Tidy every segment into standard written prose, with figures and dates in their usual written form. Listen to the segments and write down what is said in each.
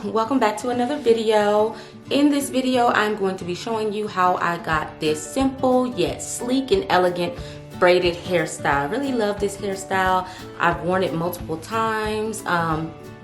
welcome back to another video. In this video, I'm going to be showing you how I got this simple yet sleek and elegant braided hairstyle. I really love this hairstyle. I've worn it multiple times.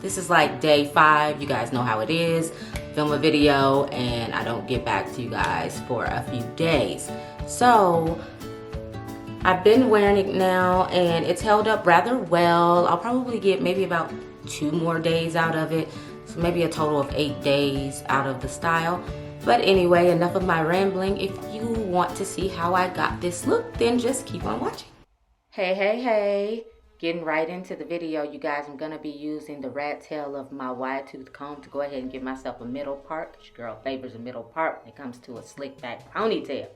This is like day 5. You guys know how it is. Film a video and I don't get back to you guys for a few days. So I've been wearing it now and it's held up rather well. I'll probably get maybe about 2 more days out of it. So maybe a total of 8 days out of the style. But anyway, enough of my rambling. If you want to see how I got this look, then just keep on watching. Hey. Getting right into the video, you guys. I'm going to be using the rat tail of my wide tooth comb to go ahead and give myself a middle part. Because your girl favors a middle part when it comes to a slick back ponytail.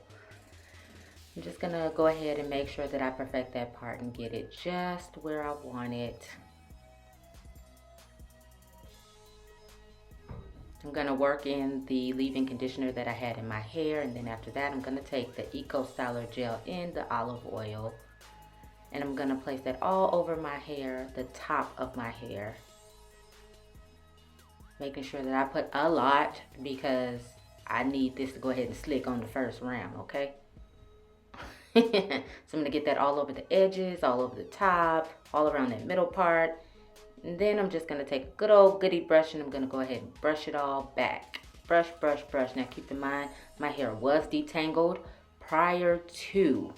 I'm just going to go ahead and make sure that I perfect that part and get it just where I want it. I'm going to work in the leave-in conditioner that I had in my hair, and then after that I'm going to take the EcoStyler gel in the olive oil, and I'm going to place that all over my hair, the top of my hair, making sure that I put a lot because I need this to go ahead and slick on the first round, okay? So I'm going to get that all over the edges, all over the top, all around that middle part. And then I'm just going to take a good old goody brush and I'm going to go ahead and brush it all back. Brush. Now keep in mind, my hair was detangled prior to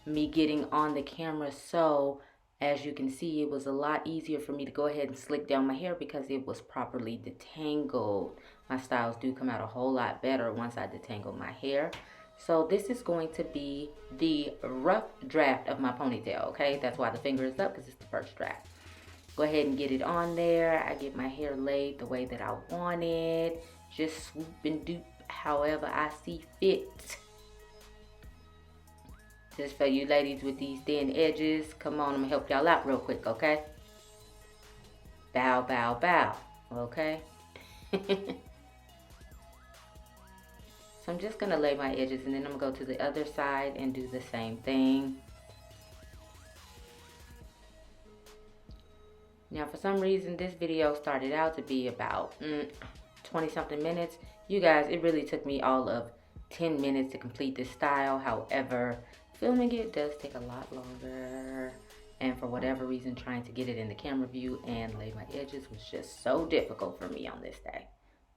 me getting on the camera. So as you can see, it was a lot easier for me to go ahead and slick down my hair because it was properly detangled. My styles do come out a whole lot better once I detangle my hair. So this is going to be the rough draft of my ponytail, okay? That's why the finger is up, because it's the first draft. Go ahead and get it on there. I get my hair laid the way that I want it. Just swoop and dupe however I see fit. Just for you ladies with these thin edges, come on, I'm gonna help y'all out real quick, okay? Bow, okay? So I'm just gonna lay my edges and then I'm gonna go to the other side and do the same thing. Now, for some reason, this video started out to be about 20-something minutes. You guys, it really took me all of 10 minutes to complete this style. However, filming it does take a lot longer. And for whatever reason, trying to get it in the camera view and lay my edges was just so difficult for me on this day.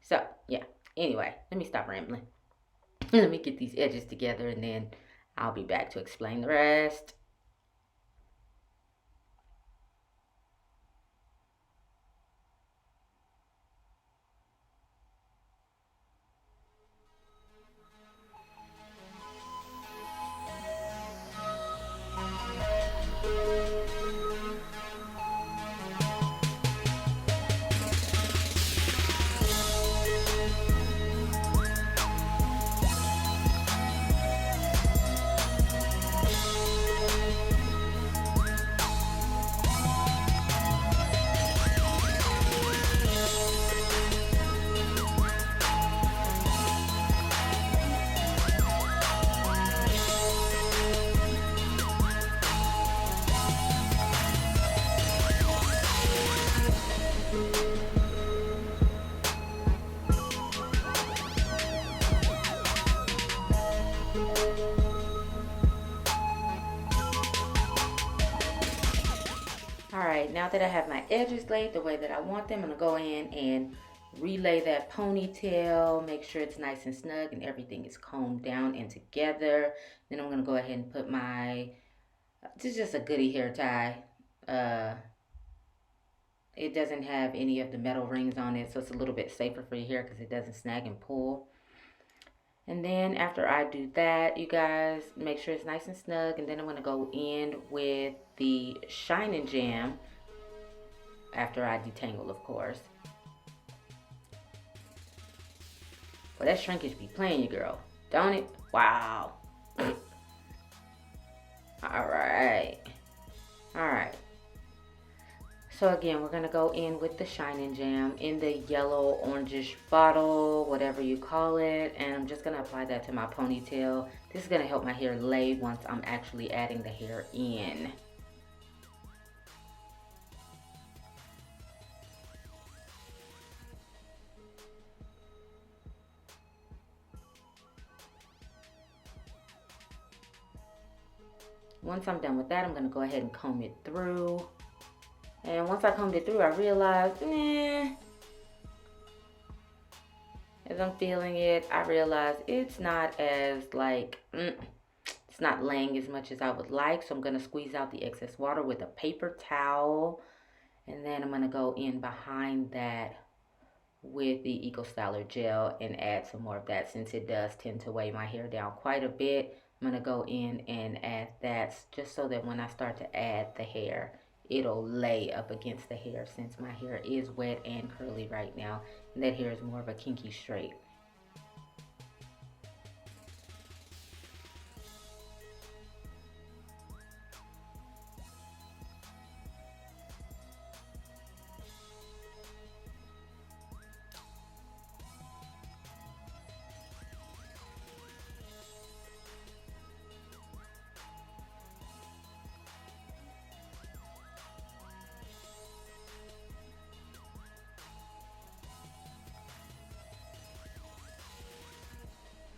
So, yeah. Anyway, let me stop rambling. Let me get these edges together and then I'll be back to explain the rest. Alright, now that I have my edges laid the way that I want them, I'm going to go in and relay that ponytail, make sure it's nice and snug and everything is combed down and together. Then I'm going to go ahead and put my, this is just a goodie hair tie. It doesn't have any of the metal rings on it, so it's a little bit safer for your hair because it doesn't snag and pull. And then after I do that, you guys, make sure it's nice and snug. And then I'm going to go in with the Shine and Jam after I detangle, of course. Well, that shrinkage be playing you, girl, don't it? Wow. Alright. So again, we're going to go in with the Shine and Jam in the yellow orangish bottle, whatever you call it. And I'm just going to apply that to my ponytail. This is going to help my hair lay once I'm actually adding the hair in. Once I'm done with that, I'm going to go ahead and comb it through. And once I combed it through, I realized, as I'm feeling it, I realized it's not as like, it's not laying as much as I would like. So I'm going to squeeze out the excess water with a paper towel. And then I'm going to go in behind that with the EcoStyler gel and add some more of that, since it does tend to weigh my hair down quite a bit. I'm going to go in and add that just so that when I start to add the hair, it'll lay up against the hair, since my hair is wet and curly right now, and that hair is more of a kinky straight.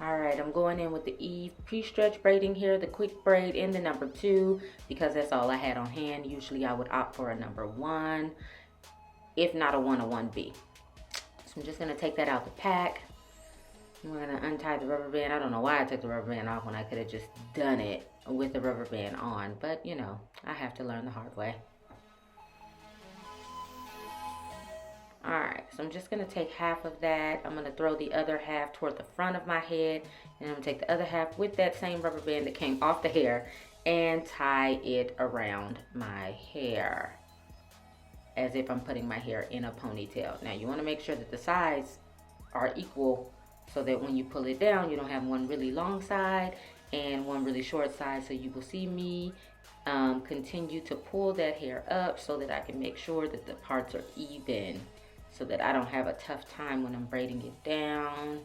Alright, I'm going in with the Eve pre-stretch braiding here, the quick braid in the number 2, because that's all I had on hand. Usually I would opt for a number 1, if not a 1 or 1B. So I'm just going to take that out the pack. We're going to untie the rubber band. I don't know why I took the rubber band off when I could have just done it with the rubber band on, but you know, I have to learn the hard way. Alright, so I'm just going to take half of that. I'm going to throw the other half toward the front of my head. And I'm going to take the other half with that same rubber band that came off the hair and tie it around my hair, as if I'm putting my hair in a ponytail. Now you want to make sure that the sides are equal, so that when you pull it down, you don't have one really long side and one really short side. So you will see me continue to pull that hair up so that I can make sure that the parts are even, so that I don't have a tough time when I'm braiding it down.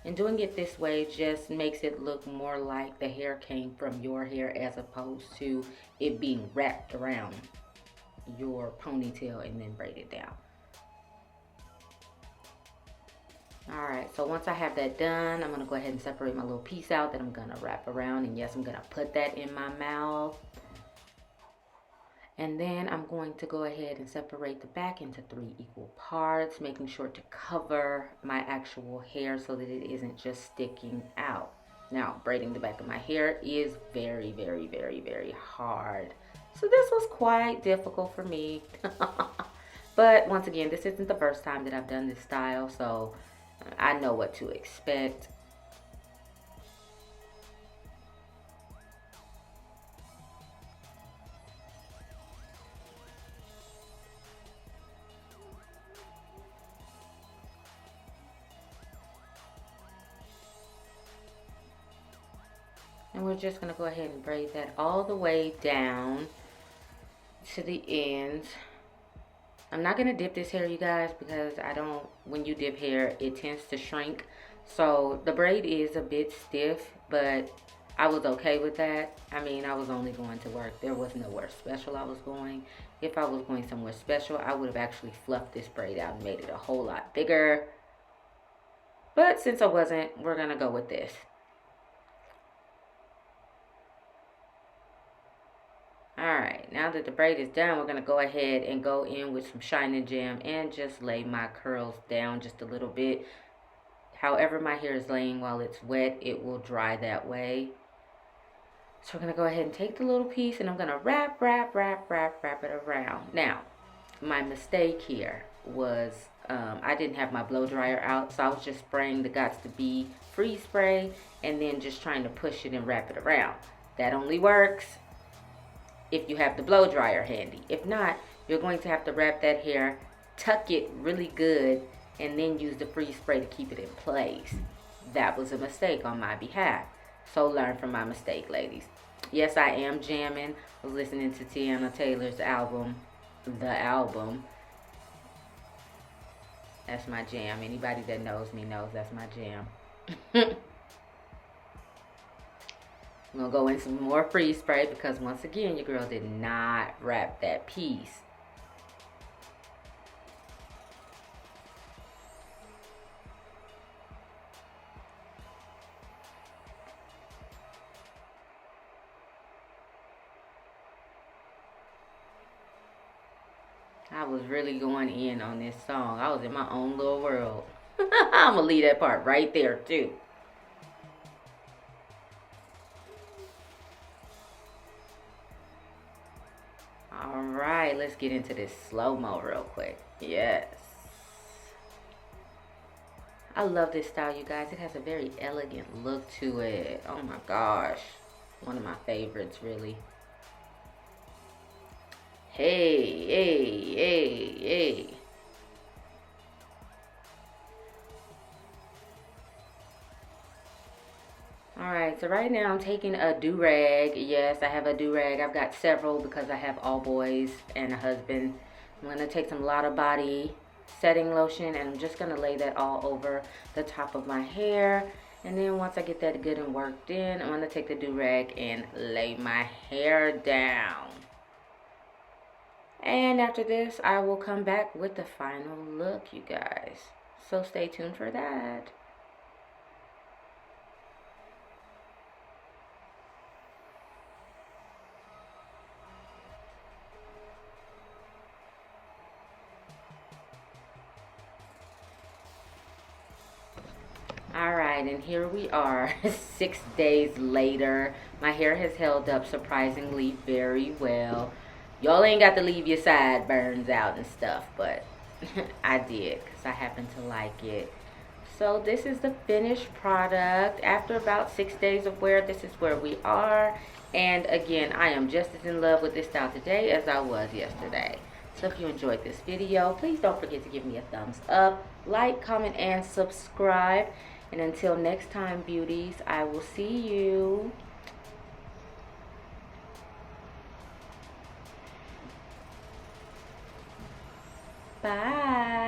And doing it this way just makes it look more like the hair came from your hair, as opposed to it being wrapped around your ponytail and then braided down. Alright, so once I have that done, I'm going to go ahead and separate my little piece out that I'm going to wrap around. And yes, I'm going to put that in my mouth. And then I'm going to go ahead and separate the back into 3 equal parts, making sure to cover my actual hair so that it isn't just sticking out. Now, braiding the back of my hair is very, very, very, very hard. So this was quite difficult for me. But once again, this isn't the first time that I've done this style, so I know what to expect. And we're just going to go ahead and braid that all the way down to the ends. I'm not going to dip this hair, you guys, because when you dip hair, it tends to shrink. So the braid is a bit stiff, but I was okay with that. I mean, I was only going to work. There was nowhere special I was going. If I was going somewhere special, I would have actually fluffed this braid out and made it a whole lot bigger. But since I wasn't, we're going to go with this. Alright, now that the braid is done, we're going to go ahead and go in with some Shine Jam and just lay my curls down just a little bit. However my hair is laying while it's wet, it will dry that way. So we're going to go ahead and take the little piece and I'm going to wrap it around. Now, my mistake here was I didn't have my blow dryer out, so I was just spraying the Gots to Be freeze spray and then just trying to push it and wrap it around. That only works if you have the blow dryer handy. If not, you're going to have to wrap that hair, tuck it really good, and then use the freeze spray to keep it in place. That was a mistake on my behalf. So learn from my mistake, ladies. Yes, I am jamming. I was listening to Tiana Taylor's album, The Album. That's my jam. Anybody that knows me knows that's my jam. I'm going to go in some more freeze spray because once again, your girl did not wrap that piece. was really going in on this song. I was in my own little world. I'm gonna leave that part right there too. All right, let's get into this slow-mo real quick. Yes. I love this style, you guys. It has a very elegant look to it. Oh my gosh. One of my favorites, really. Hey, hey, hey, hey. Alright, so right now I'm taking a do-rag. Yes, I have a do-rag. I've got several because I have all boys and a husband. I'm going to take some Lotta Body setting lotion and I'm just going to lay that all over the top of my hair. And then once I get that good and worked in, I'm going to take the do-rag and lay my hair down. And after this, I will come back with the final look, you guys. So stay tuned for that. Alright, and here we are 6 days later. My hair has held up surprisingly very well. Y'all ain't got to leave your sideburns out and stuff, but I did because I happen to like it. So this is the finished product. After about 6 days of wear, this is where we are. And again, I am just as in love with this style today as I was yesterday. So if you enjoyed this video, please don't forget to give me a thumbs up, like, comment, and subscribe. And until next time, beauties, I will see you. Bye.